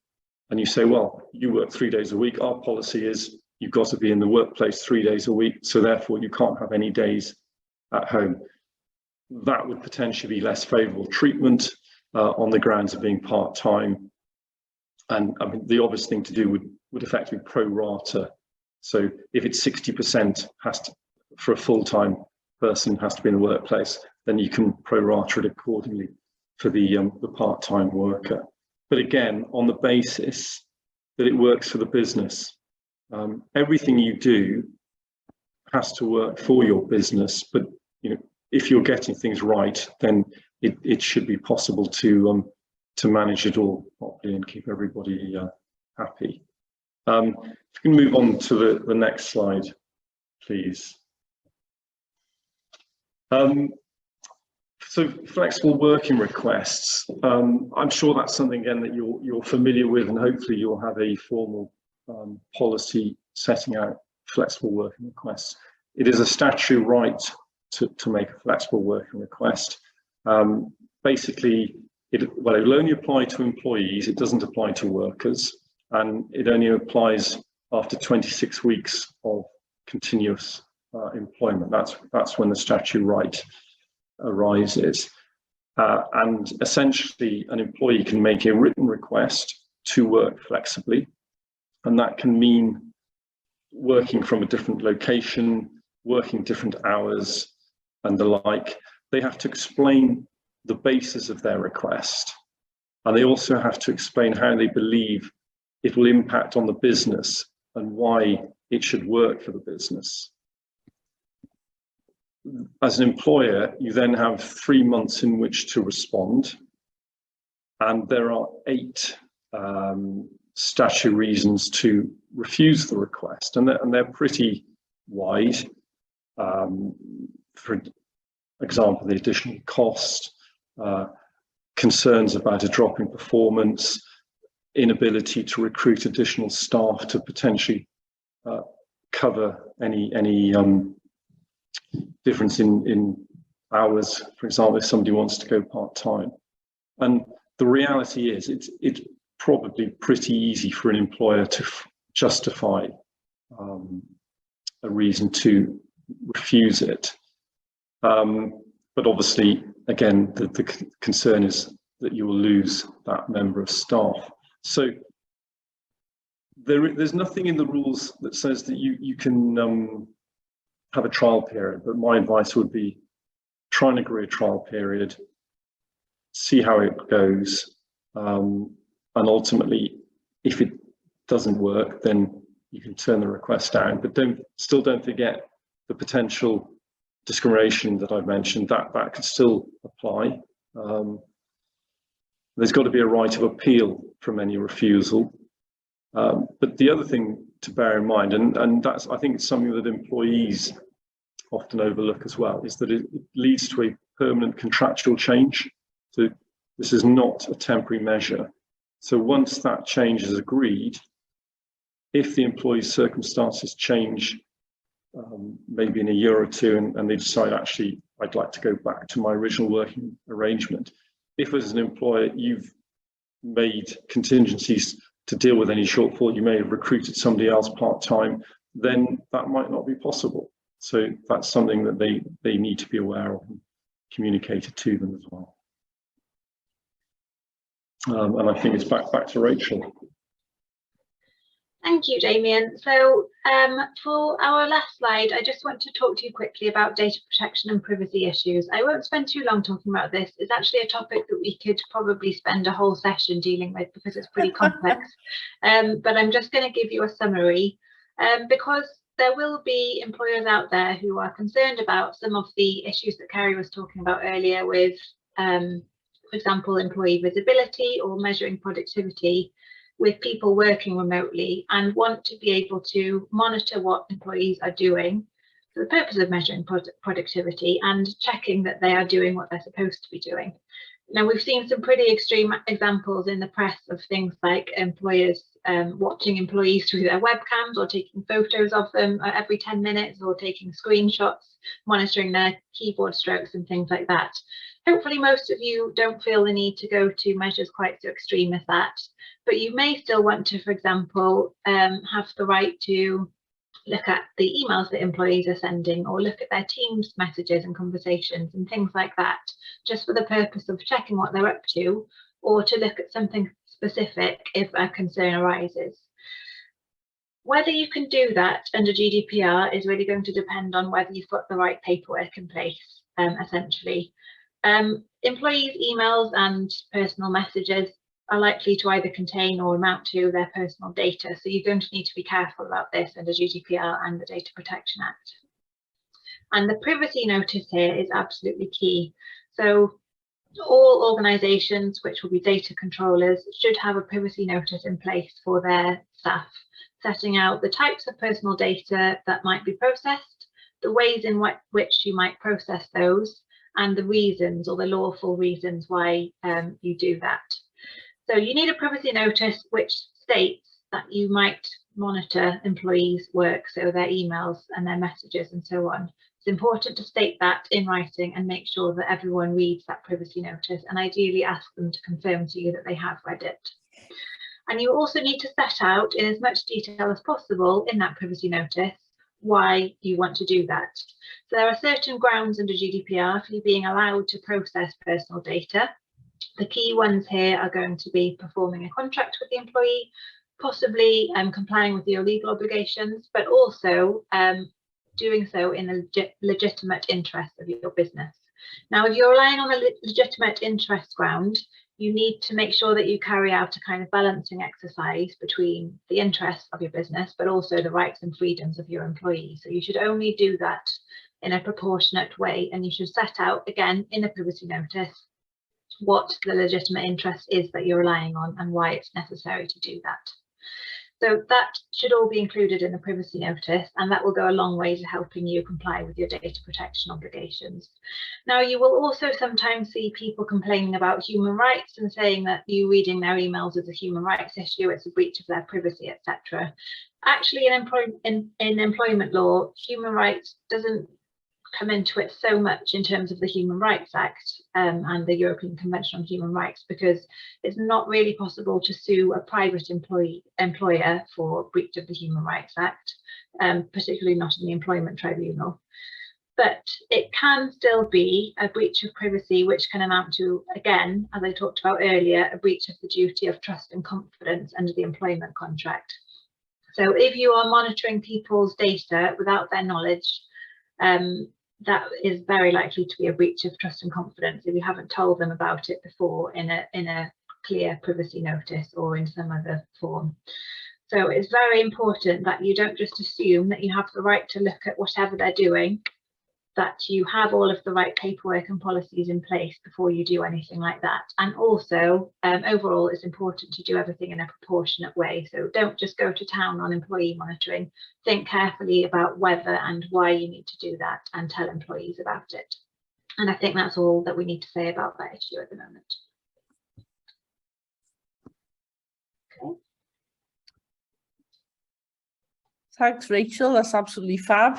And you say, well, you work 3 days a week. Our policy is you've got to be in the workplace 3 days a week. So therefore you can't have any days at home. That would potentially be less favourable treatment on the grounds of being part-time. And I mean, the obvious thing to do would effectively pro rata. So if it's 60% for a full-time person has to be in the workplace, then you can pro rata it accordingly for the part-time worker. But again, on the basis that it works for the business. Everything you do has to work for your business, but if you're getting things right, then it should be possible to manage it all properly and keep everybody happy. If we can move on to the next slide, please. So flexible working requests, I'm sure that's something again that you're familiar with, and hopefully you'll have a formal policy setting out flexible working requests. It is a statutory right to make a flexible working request. Basically, it will only apply to employees, it doesn't apply to workers, and it only applies after 26 weeks of continuous employment. That's when the statutory right arises. And essentially, an employee can make a written request to work flexibly, and that can mean working from a different location, working different hours, and the like. They have to explain the basis of their request, and they also have to explain how they believe it will impact on the business and why it should work for the business. As an employer, you then have 3 months in which to respond, and there are 8 statutory reasons to refuse the request, and they're pretty wide. For example, the additional cost, concerns about a drop in performance, inability to recruit additional staff to potentially cover any difference in hours, for example, if somebody wants to go part-time. And the reality is it's probably pretty easy for an employer to justify a reason to refuse it. But obviously, again, the concern is that you will lose that member of staff. So there's nothing in the rules that says that you can have a trial period, but my advice would be try and agree a trial period, see how it goes, and ultimately, if it doesn't work, then you can turn the request down. But still don't forget the potential discrimination that I've mentioned, that could still apply. There's got to be a right of appeal from any refusal. But the other thing to bear in mind, and that's, I think it's something that employees often overlook as well, is that it leads to a permanent contractual change. So this is not a temporary measure. So once that change is agreed, if the employee's circumstances change, maybe in a year or two, and they decide, actually, I'd like to go back to my original working arrangement. If as an employer, you've made contingencies to deal with any shortfall, you may have recruited somebody else part-time, then that might not be possible. So that's something that they need to be aware of and communicated to them as well. And I think it's back to Rachel. Thank you, Damien. So for our last slide, I just want to talk to you quickly about data protection and privacy issues. I won't spend too long talking about this. It's actually a topic that we could probably spend a whole session dealing with because it's pretty complex. But I'm just going to give you a summary because there will be employers out there who are concerned about some of the issues that Kerry was talking about earlier with, for example, employee visibility or measuring productivity with people working remotely, and want to be able to monitor what employees are doing for the purpose of measuring productivity and checking that they are doing what they're supposed to be doing. Now, we've seen some pretty extreme examples in the press of things like employers watching employees through their webcams or taking photos of them every 10 minutes or taking screenshots, monitoring their keyboard strokes and things like that. Hopefully most of you don't feel the need to go to measures quite so extreme as that, but you may still want to, for example, have the right to look at the emails that employees are sending or look at their Teams messages and conversations and things like that, just for the purpose of checking what they're up to, or to look at something specific if a concern arises. Whether you can do that under GDPR is really going to depend on whether you've got the right paperwork in place, essentially. Employees' emails and personal messages are likely to either contain or amount to their personal data, so you're going to need to be careful about this under GDPR and the Data Protection Act. And the privacy notice here is absolutely key. So all organisations, which will be data controllers, should have a privacy notice in place for their staff, setting out the types of personal data that might be processed, the ways in which you might process those, and the reasons or the lawful reasons why you do that. So you need a privacy notice which states that you might monitor employees' work, so their emails and their messages and so on. It's important to state that in writing and make sure that everyone reads that privacy notice, and ideally ask them to confirm to you that they have read it. And you also need to set out in as much detail as possible in that privacy notice why you want to do that. So there are certain grounds under GDPR for you being allowed to process personal data. The key ones here are going to be performing a contract with the employee, possibly complying with your legal obligations, but also doing so in a legitimate interest of your business. Now, if you're relying on a legitimate interest ground, you need to make sure that you carry out a kind of balancing exercise between the interests of your business, but also the rights and freedoms of your employees. So you should only do that in a proportionate way, and you should set out, again, in a privacy notice, what the legitimate interest is that you're relying on and why it's necessary to do that. So that should all be included in the privacy notice, and that will go a long way to helping you comply with your data protection obligations. Now, you will also sometimes see people complaining about human rights and saying that you reading their emails is a human rights issue, it's a breach of their privacy, etc. Actually, in employment law, human rights doesn't come into it so much in terms of the Human Rights Act and the European Convention on Human Rights, because it's not really possible to sue a private employer for breach of the Human Rights Act, particularly not in the employment tribunal. But it can still be a breach of privacy, which can amount to, again, as I talked about earlier, a breach of the duty of trust and confidence under the employment contract. So if you are monitoring people's data without their knowledge, that is very likely to be a breach of trust and confidence if you haven't told them about it before in a clear privacy notice or in some other form. So it's very important that you don't just assume that you have the right to look at whatever they're doing, that you have all of the right paperwork and policies in place before you do anything like that. And also, overall, it's important to do everything in a proportionate way. So don't just go to town on employee monitoring. Think carefully about whether and why you need to do that and tell employees about it. And I think that's all that we need to say about that issue at the moment. Okay. Thanks, Rachel. That's absolutely fab.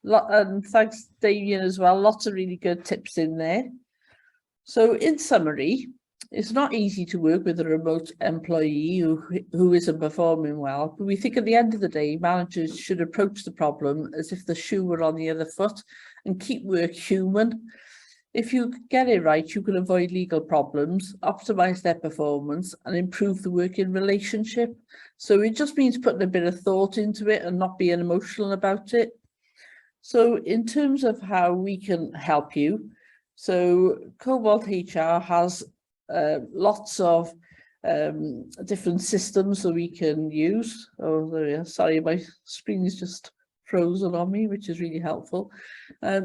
And thanks, Damien, as well. Lots of really good tips in there. So in summary, it's not easy to work with a remote employee who isn't performing well, but we think at the end of the day, managers should approach the problem as if the shoe were on the other foot and keep work human. If you get it right, you can avoid legal problems, optimize their performance, and improve the working relationship. So it just means putting a bit of thought into it and not being emotional about it. So in terms of how we can help you, so Cobalt HR has lots of different systems that we can use. Oh, there we are. Sorry, my screen is just frozen on me, which is really helpful.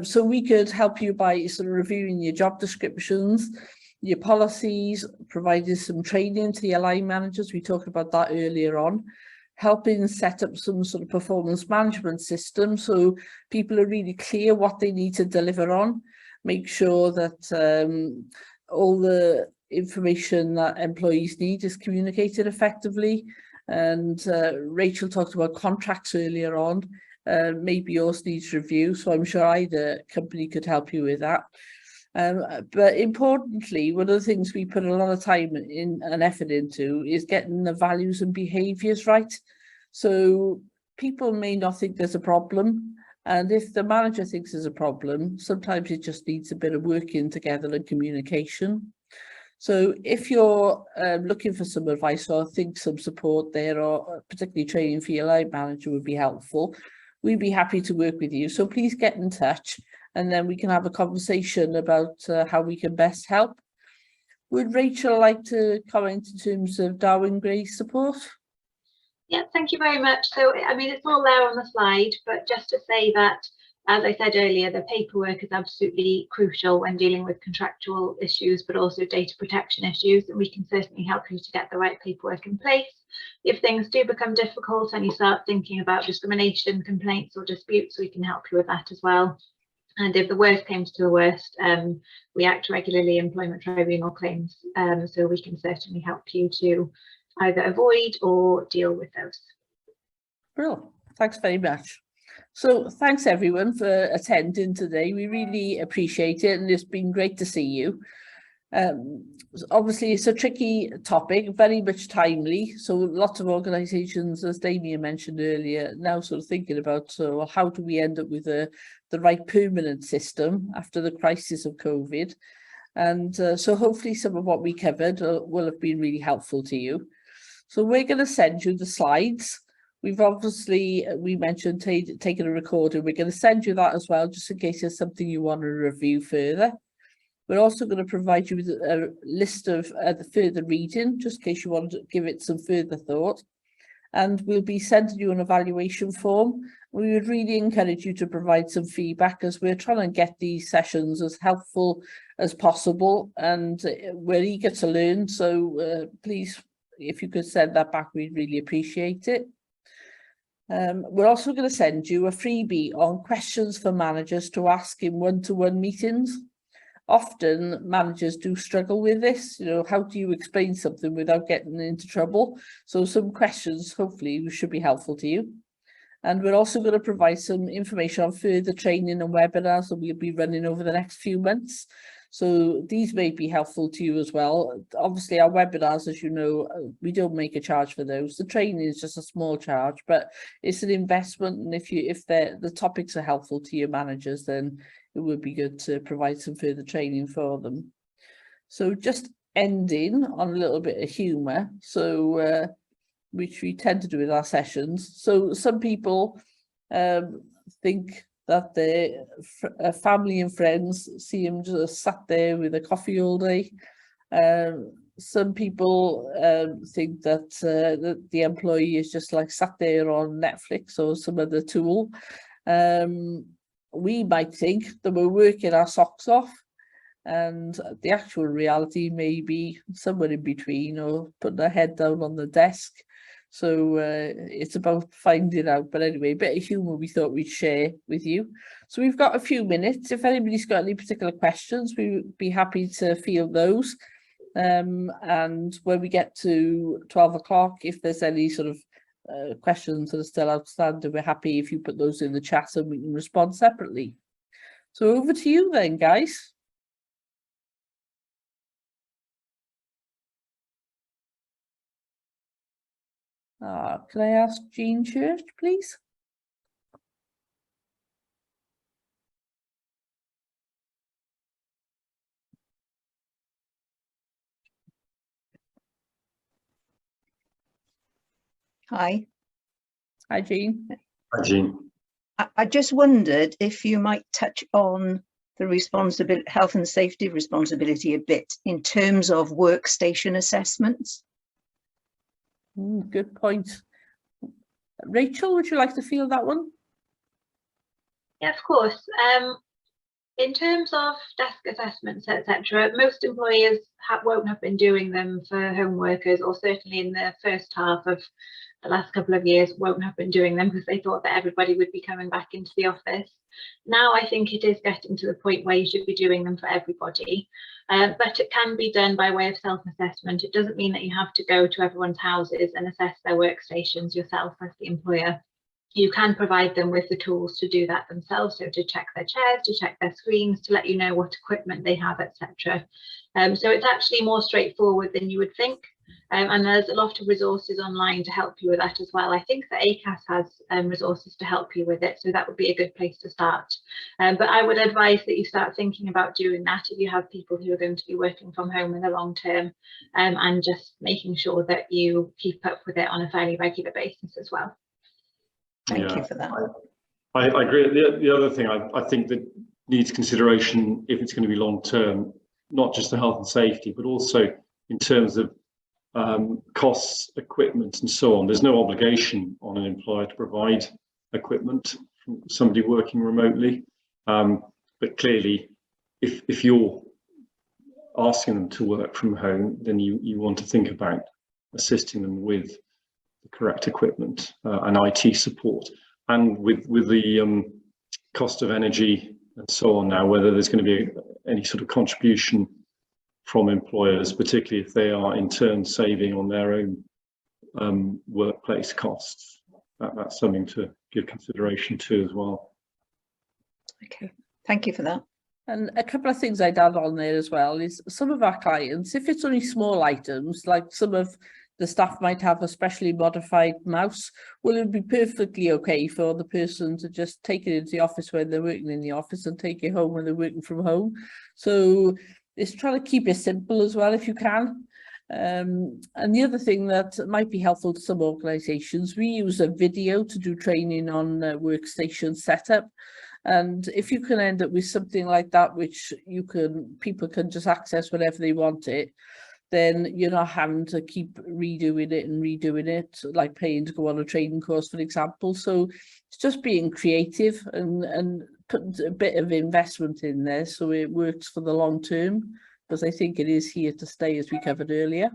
So we could help you by sort of reviewing your job descriptions, your policies, providing some training to the line managers. We talked about that earlier on. Helping set up some sort of performance management system so people are really clear what they need to deliver on. Make sure that all the information that employees need is communicated effectively. And Rachel talked about contracts earlier on. Maybe yours needs review, so I'm sure either company could help you with that. But importantly, one of the things we put a lot of time in and effort into is getting the values and behaviours right. So people may not think there's a problem, and if the manager thinks there's a problem, sometimes it just needs a bit of working together and communication. So if you're looking for some advice or think some support there, or particularly training for your line manager would be helpful, we'd be happy to work with you. So please get in touch, and then we can have a conversation about how we can best help. Would Rachel like to comment in terms of Darwin Gray support? Yeah, thank you very much. So, I mean, it's all there on the slide, but just to say that, as I said earlier, the paperwork is absolutely crucial when dealing with contractual issues, but also data protection issues, and we can certainly help you to get the right paperwork in place. If things do become difficult and you start thinking about discrimination, complaints or disputes, we can help you with that as well. And if the worst came to the worst, we act regularly in employment tribunal claims, so we can certainly help you to either avoid or deal with those. Brilliant. Thanks very much. So thanks everyone for attending today. We really appreciate it, and it's been great to see you. Obviously, it's a tricky topic, very much timely. So lots of organisations, as Damien mentioned earlier, now sort of thinking about, so how do we end up with the right permanent system after the crisis of COVID? And so hopefully some of what we covered will have been really helpful to you. So we're going to send you the slides. We've obviously, we mentioned taking a recording. We're going to send you that as well, just in case there's something you want to review further. We're also going to provide you with a list of the further reading, just in case you want to give it some further thought. And we'll be sending you an evaluation form. We would really encourage you to provide some feedback, as we're trying to get these sessions as helpful as possible, and we're eager to learn. So please, if you could send that back, we'd really appreciate it. We're also going to send you a freebie on questions for managers to ask in one-to-one meetings. Often managers do struggle with this, you know, how do you explain something without getting into trouble? So some questions hopefully should be helpful to you. And we're also going to provide some information on further training and webinars that we'll be running over the next few months. So these may be helpful to you as well. Obviously our webinars, as you know, we don't make a charge for those. The training is just a small charge, but it's an investment. And if the topics are helpful to your managers, then it would be good to provide some further training for them. So just ending on a little bit of humour, so which we tend to do with our sessions. So some people think that their family and friends see them just sat there with a coffee all day. Some people think that the employee is just like sat there on Netflix or some other tool. We might think that we're working our socks off, and the actual reality may be somewhere in between, or putting their head down on the desk. So it's about finding out. But anyway, a bit of humour we thought we'd share with you. So we've got a few minutes. If anybody's got any particular questions, we would be happy to field those. And when we get to 12 o'clock, if there's any sort of questions that are still outstanding, we're happy if you put those in the chat and we can respond separately. So over to you then, guys. Can I ask Jean Church, please? Hi. Hi, Jean. Hi, Jean. I just wondered if you might touch on the responsibility, health and safety responsibility a bit in terms of workstation assessments. Good point. Rachel, would you like to field that one? Yeah, of course. In terms of desk assessments, etc., most employers won't have been doing them for home workers, or certainly in the first half of the last couple of years won't have been doing them because they thought that everybody would be coming back into the office. Now I think it is getting to the point where you should be doing them for everybody, but it can be done by way of self-assessment. It doesn't mean that you have to go to everyone's houses and assess their workstations yourself as the employer. You can provide them with the tools to do that themselves, so to check their chairs, to check their screens, to let you know what equipment they have, etc. So it's actually more straightforward than you would think. And there's a lot of resources online to help you with that as well. I think that ACAS has resources to help you with it, so that would be a good place to start. But I would advise that you start thinking about doing that if you have people who are going to be working from home in the long term, and just making sure that you keep up with it on a fairly regular basis as well. Thank you for that. I agree. The other thing I think that needs consideration, if it's going to be long term, not just the health and safety, but also in terms of costs, equipment and so on. There's no obligation on an employer to provide equipment from somebody working remotely, but clearly if you're asking them to work from home, then you want to think about assisting them with the correct equipment and IT support, and with the cost of energy and so on now, whether there's going to be any sort of contribution from employers, particularly if they are in turn saving on their own workplace costs. That's something to give consideration to as well. Okay, thank you for that. And a couple of things I'd add on there as well is some of our clients, if it's only small items, like some of the staff might have a specially modified mouse, well, it'd be perfectly okay for the person to just take it into the office when they're working in the office and take it home when they're working from home. So it's trying to keep it simple as well if you can. And the other thing that might be helpful to some organisations, we use a video to do training on workstation setup. And if you can end up with something like that, which people can just access whenever they want it, then you're not having to keep redoing it, like paying to go on a training course, for example. So it's just being creative and putting a bit of investment in there so it works for the long term, because I think it is here to stay, as we covered earlier.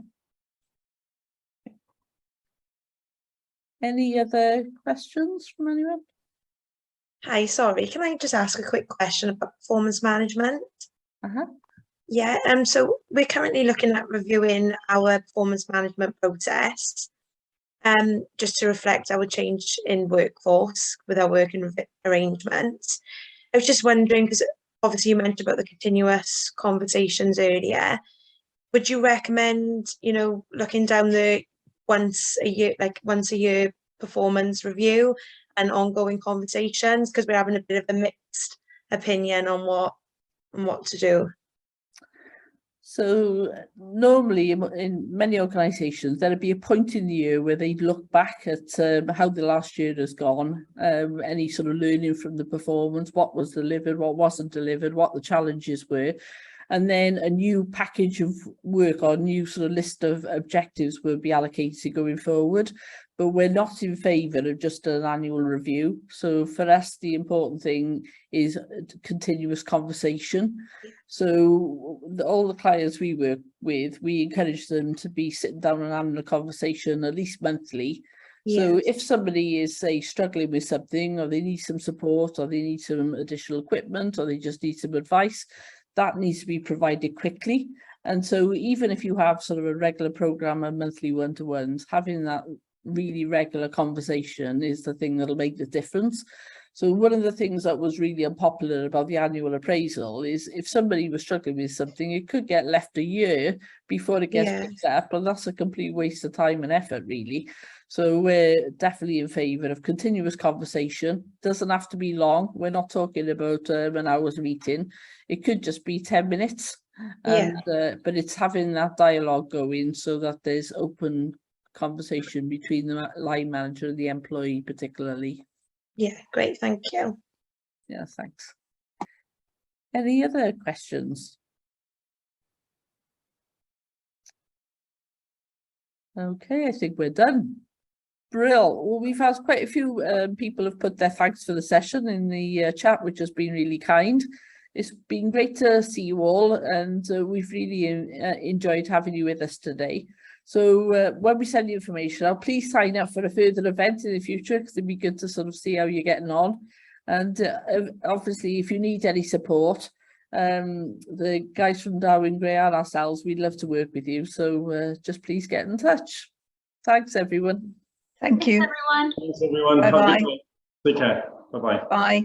Any other questions from anyone? Hi, sorry, can I just ask a quick question about performance management? Yeah, so we're currently looking at reviewing our performance management process, just to reflect our change in workforce with our working arrangements. I was just wondering, because obviously you mentioned about the continuous conversations earlier, would you recommend, looking down the once a year performance review and ongoing conversations, because we're having a bit of a mixed opinion on what to do? So normally in many organisations, there'd be a point in the year where they'd look back at how the last year has gone, any sort of learning from the performance, what was delivered, what wasn't delivered, what the challenges were. And then a new package of work or new sort of list of objectives will be allocated going forward. But we're not in favour of just an annual review. So for us, the important thing is continuous conversation. So all the clients we work with, we encourage them to be sitting down and having a conversation at least monthly. So if somebody is, say, struggling with something, or they need some support, or they need some additional equipment, or they just need some advice, that needs to be provided quickly. And so even if you have sort of a regular programme of monthly one-to-ones, having that really regular conversation is the thing that'll make the difference. So one of the things that was really unpopular about the annual appraisal is if somebody was struggling with something, it could get left a year before it gets picked up, and that's a complete waste of time and effort, really. So we're definitely in favour of continuous conversation. Doesn't have to be long. We're not talking about an hour's meeting. It could just be 10 minutes. And, but it's having that dialogue going so that there's open conversation between the line manager and the employee particularly. Yeah, great, thank you. Yeah, thanks. Any other questions? Okay, I think we're done. Brill. Well, we've had quite a few people have put their thanks for the session in the chat, which has been really kind. It's been great to see you all, and we've really enjoyed having you with us today. So when we send you information out, please sign up for a further event in the future, because it'd be good to sort of see how you're getting on. And obviously, if you need any support, the guys from Darwin Gray and ourselves, we'd love to work with you. So just please get in touch. Thanks, everyone. Thank you. Everyone. Thanks, everyone. Bye-bye. Take care. Bye-bye. Bye.